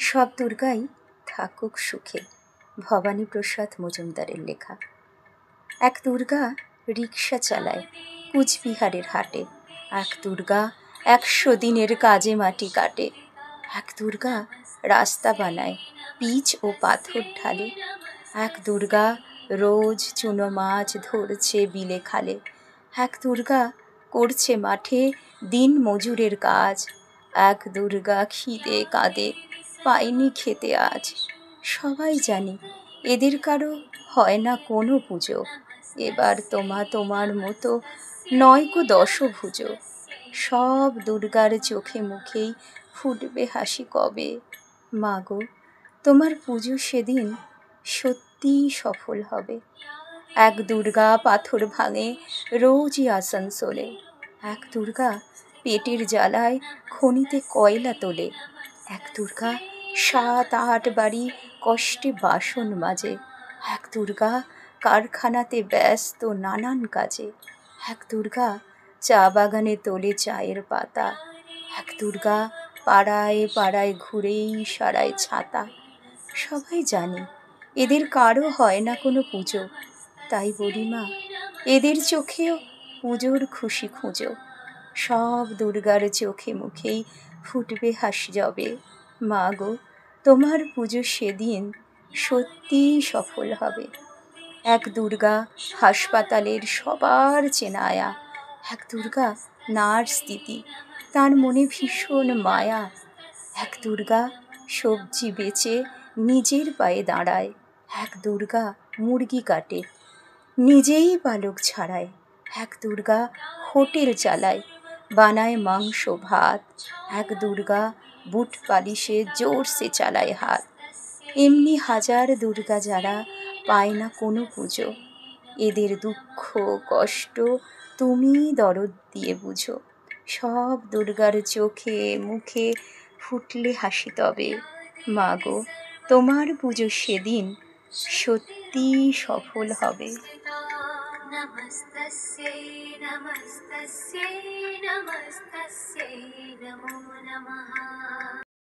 সব দুর্গাই থাকুক সুখে। ভবানীপ্রসাদ মজুমদারের লেখা। এক দুর্গা রিকশা চালায় কুচবিহারের হাটে, এক দুর্গা 100 দিনের কাজে মাটি কাটে, এক দুর্গা রাস্তা বানায় পিচ ও পাথর ঢালে, এক দুর্গা রোজ চুনো মাছ ধরছে বিলে খালে, এক দুর্গা করছে মাঠে দিন মজুরের কাজ, এক দুর্গা খিদে কাঁদে পায়নি খেতে আজ। সবাই জানি এদের কারো হয় না কোনো পুজো, এবার তোমার মতো নয়কো দশভুজো। সব দুর্গার চোখে মুখেই ফুটবে হাসি কবে। মা গো, তোমার পুজো সেদিন সত্যিই সফল হবে। এক দুর্গা পাথর ভাঙে রোজই আসানসোলে, এক দুর্গা পেটের জ্বালায় খনিতে কয়লা তোলে, এক দুর্গা 7-8 বাড়ি কষ্টে বাসন মাজে, এক দুর্গা কারখানাতে ব্যস্ত নানান কাজে, এক দুর্গা চা বাগানে তোলে চায়ের পাতা, এক দুর্গা পাড়ায় পাড়ায় ঘুরেই সারায় ছাতা। সবাই জানি এদের কারো হয় না কোনো পুজো, তাই বলি মা, এদের চোখেও পুজোর খুশি খুঁজো। সব দুর্গার চোখে মুখেই ফুটবে হাসি যবে। মা গো, তোমার পুজো সেদিন সত্যিই সফল হবে। এক দুর্গা হাসপাতালের সবার চেনা আয়া, এক দুর্গা নার্স দিদি, তার মনে ভীষণ মায়া, এক দুর্গা সবজি বেচে নিজের পায়ে দাঁড়ায়, এক দুর্গা মুরগি কাটে নিজেই পালক ছাড়ায়, এক দুর্গা হোটেল চালায় বানায় মাংস ভাত, এক দুর্গা বুট পালিশে জোরসে চালায় হাত। এমনি হাজার দুর্গা যারা পায় না কোনো পুজো, এদের দুঃখ কষ্ট তুমি দরদ দিয়ে বুঝো। সব দুর্গার চোখে মুখে ফুটলে হাসি তবে। মা গো, তোমার পুজো সেদিন সত্যিই সফল হবে। নমস্তস্যৈ নমস্তস্যৈ নমস্তস্যৈ নমো নমঃ।